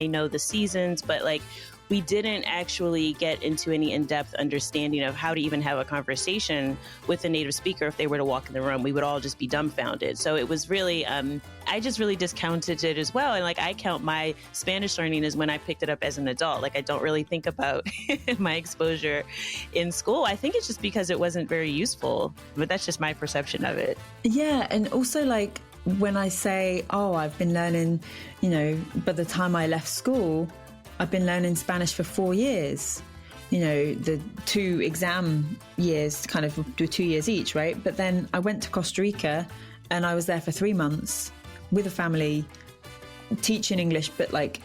I know the seasons, but like we didn't actually get into any in-depth understanding of how to even have a conversation with a native speaker. If they were to walk in the room, we would all just be dumbfounded. So it was really, I just really discounted it as well. And like, I count my Spanish learning as when I picked it up as an adult. Like, I don't really think about my exposure in school. I think it's just because it wasn't very useful, but that's just my perception of it. Yeah. And also like when I say, oh, I've been learning, by the time I left school, I've been learning Spanish for 4 years, the 2 exam years, kind of do 2 years each, right? But then I went to Costa Rica and I was there for 3 months with a family teaching English, but like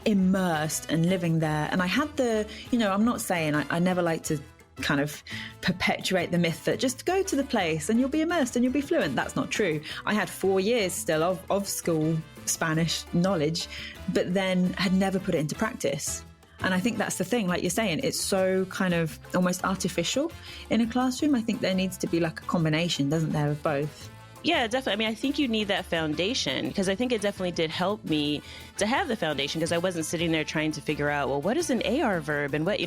immersed and living there. And I had I'm not saying I never like to kind of perpetuate the myth that just go to the place and you'll be immersed and you'll be fluent. That's not true. I had 4 years still of school Spanish knowledge, but then had never put it into practice. And I think that's the thing, like you're saying, it's so kind of almost artificial in a classroom. I think there needs to be like a combination, doesn't there, of both? Yeah, definitely. I mean, I think you need that foundation, because I think it definitely did help me to have the foundation, because I wasn't sitting there trying to figure out, well, what is an AR verb and what,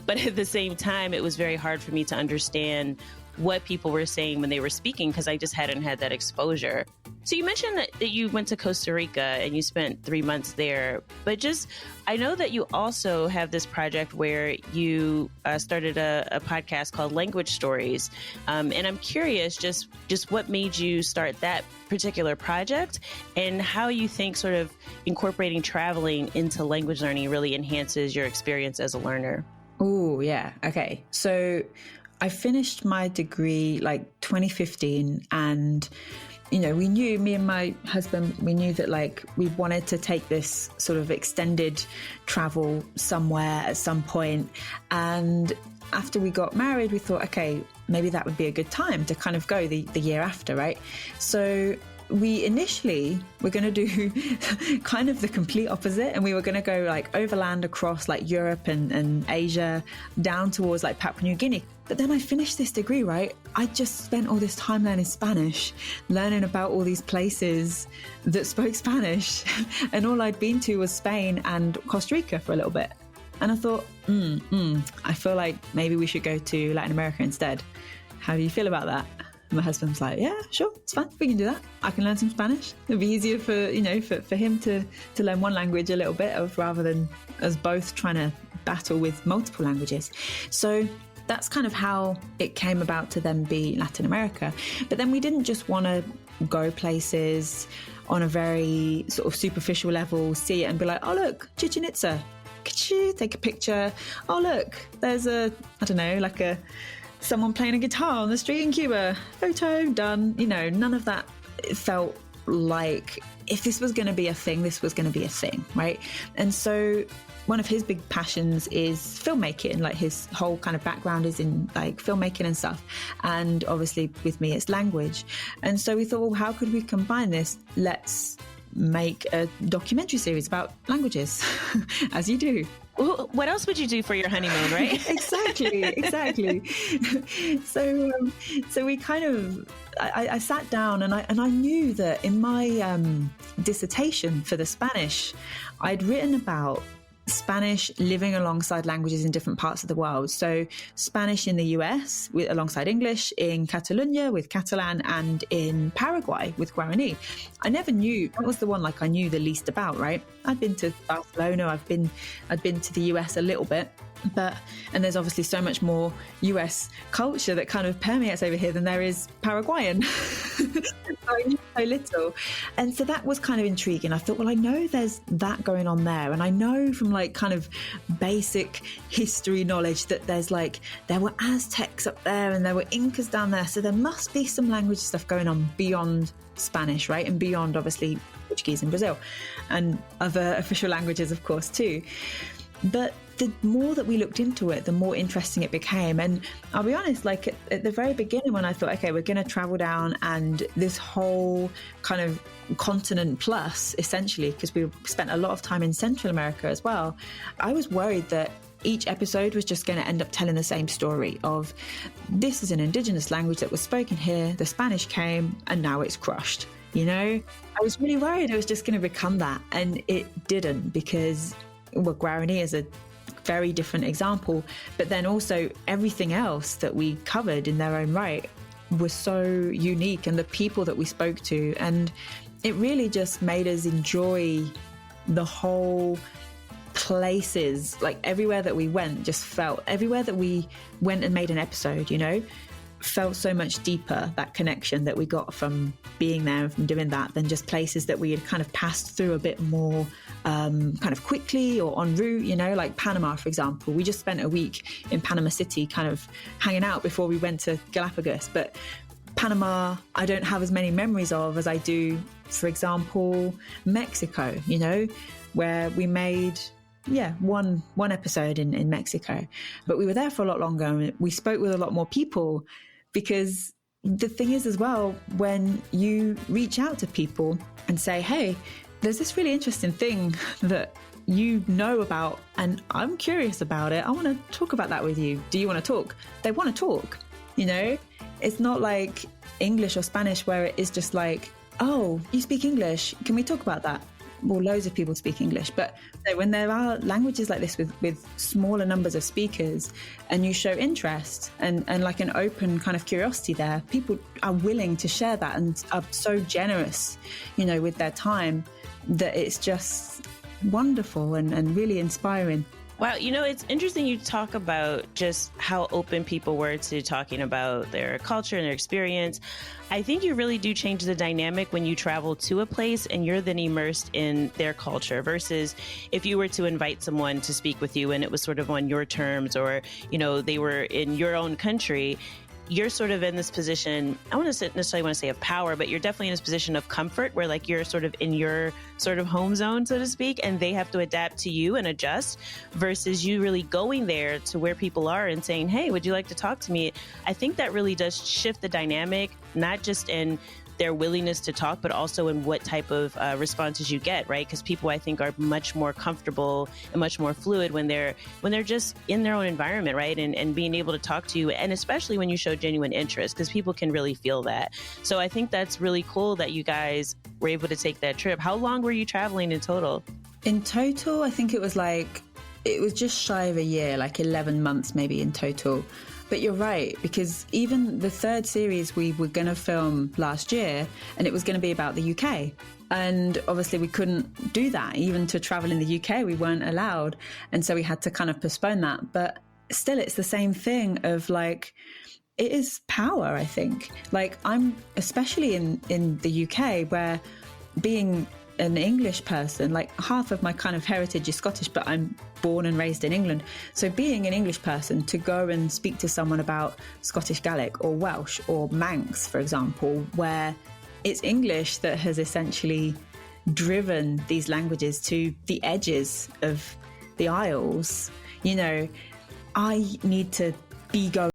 but at the same time, it was very hard for me to understand what people were saying when they were speaking, because I just hadn't had that exposure. So you mentioned that you went to Costa Rica and you spent 3 months there, but I know that you also have this project where you started a podcast called Language Stories. And I'm curious just what made you start that particular project and how you think sort of incorporating traveling into language learning really enhances your experience as a learner. Oh, yeah. Okay. So I finished my degree like 2015, and me and my husband, we knew that like we wanted to take this sort of extended travel somewhere at some point. And after we got married, we thought, okay, maybe that would be a good time to kind of go the year after, right? So we initially were going to do kind of the complete opposite, and we were going to go like overland across like Europe and Asia down towards like Papua New Guinea. But then I finished this degree, right? I just spent all this time learning Spanish, learning about all these places that spoke Spanish. And all I'd been to was Spain and Costa Rica for a little bit. And I thought, I feel like maybe we should go to Latin America instead. How do you feel about that? My husband's like, yeah, sure, it's fine. We can do that. I can learn some Spanish. It'd be easier for him to learn one language a little bit rather than us both trying to battle with multiple languages. So that's kind of how it came about to then be Latin America. But then we didn't just want to go places on a very sort of superficial level, see it and be like, oh, look, Chichen Itza. Could you take a picture? Oh, look, there's someone playing a guitar on the street in Cuba. Photo, done. None of that felt like if this was going to be a thing, this was going to be a thing, right? And so one of his big passions is filmmaking. Like his whole kind of background is in like filmmaking and stuff. And obviously with me, it's language. And so we thought, well, how could we combine this? Let's make a documentary series about languages, as you do. What else would you do for your honeymoon, right? Exactly. So we kind of, I sat down and I knew that in my dissertation for the Spanish, I'd written about Spanish living alongside languages in different parts of the world. So Spanish in the US alongside English, in Catalonia with Catalan, and in Paraguay with Guarani. I never knew, that was the one like I knew the least about, right? I'd been to Barcelona, I'd been to the US a little bit, and there's obviously so much more US culture that kind of permeates over here than there is Paraguayan. I knew so little. And so that was kind of intriguing. I thought, well, I know there's that going on there. And I know from like kind of basic history knowledge that there were Aztecs up there and there were Incas down there. So there must be some language stuff going on beyond Spanish, right? And beyond obviously Portuguese in Brazil and other official languages, of course, too. But the more that we looked into it, the more interesting it became. And I'll be honest, like at the very beginning when I thought, okay, we're going to travel down and this whole kind of continent plus, essentially, because we spent a lot of time in Central America as well, I was worried that each episode was just going to end up telling the same story of this is an indigenous language that was spoken here, the Spanish came, and now it's crushed. you know? I was really worried it was just going to become that, and it didn't, because, well, Guarani is a very different example, but then also everything else that we covered in their own right was so unique, and the people that we spoke to, and it really just made us enjoy the whole places. Like everywhere that we went just felt, everywhere that we went and made an episode, you know, felt so much deeper, that connection that we got from being there and from doing that, than just places that we had kind of passed through a bit more kind of quickly or en route, you know, like Panama, for example. We just spent a week in Panama City kind of hanging out before we went to Galapagos. But Panama, I don't have as many memories of as I do, for example, Mexico, you know, where we made one episode in Mexico. But we were there for a lot longer, and we spoke with a lot more people, because the thing is as well, when you reach out to people and say, hey, there's this really interesting thing that you know about and I'm curious about it, I want to talk about that with you. Do you want to talk? They want to talk, you know? It's not like English or Spanish where it is just like, oh, you speak English, can we talk about that? Well, loads of people speak English, but when there are languages like this with smaller numbers of speakers, and you show interest and like an open kind of curiosity there, people are willing to share that and are so generous, you know, with their time, that it's just wonderful and really inspiring. Wow, you know, it's interesting you talk about just how open people were to talking about their culture and their experience. I think you really do change the dynamic when you travel to a place and you're then immersed in their culture, versus if you were to invite someone to speak with you and it was sort of on your terms, or, you know, they were in your own country. You're sort of in this position, I don't necessarily want to say of power, but you're definitely in this position of comfort where like you're sort of in your sort of home zone, so to speak, and they have to adapt to you and adjust, versus you really going there to where people are and saying, hey, would you like to talk to me? I think that really does shift the dynamic, not just in their willingness to talk, but also in what type of responses you get, right? Because people, I think, are much more comfortable and much more fluid when they're just in their own environment, right? And being able to talk to you, and especially when you show genuine interest, because people can really feel that. So I think that's really cool that you guys were able to take that trip. How long were you traveling in total? In total, I think it was just shy of a year, like 11 months maybe in total. But you're right, because even the third series we were going to film last year, and it was going to be about the UK. And obviously we couldn't do that. Even to travel in the UK, we weren't allowed. And so we had to kind of postpone that. But still, it's the same thing of like, it is power, I think. Like I'm, especially in the UK, where being an English person, like half of my kind of heritage is Scottish, but I'm born and raised in England. So being an English person, to go and speak to someone about Scottish Gaelic or Welsh or Manx, for example, where it's English that has essentially driven these languages to the edges of the Isles, you know, I need to be going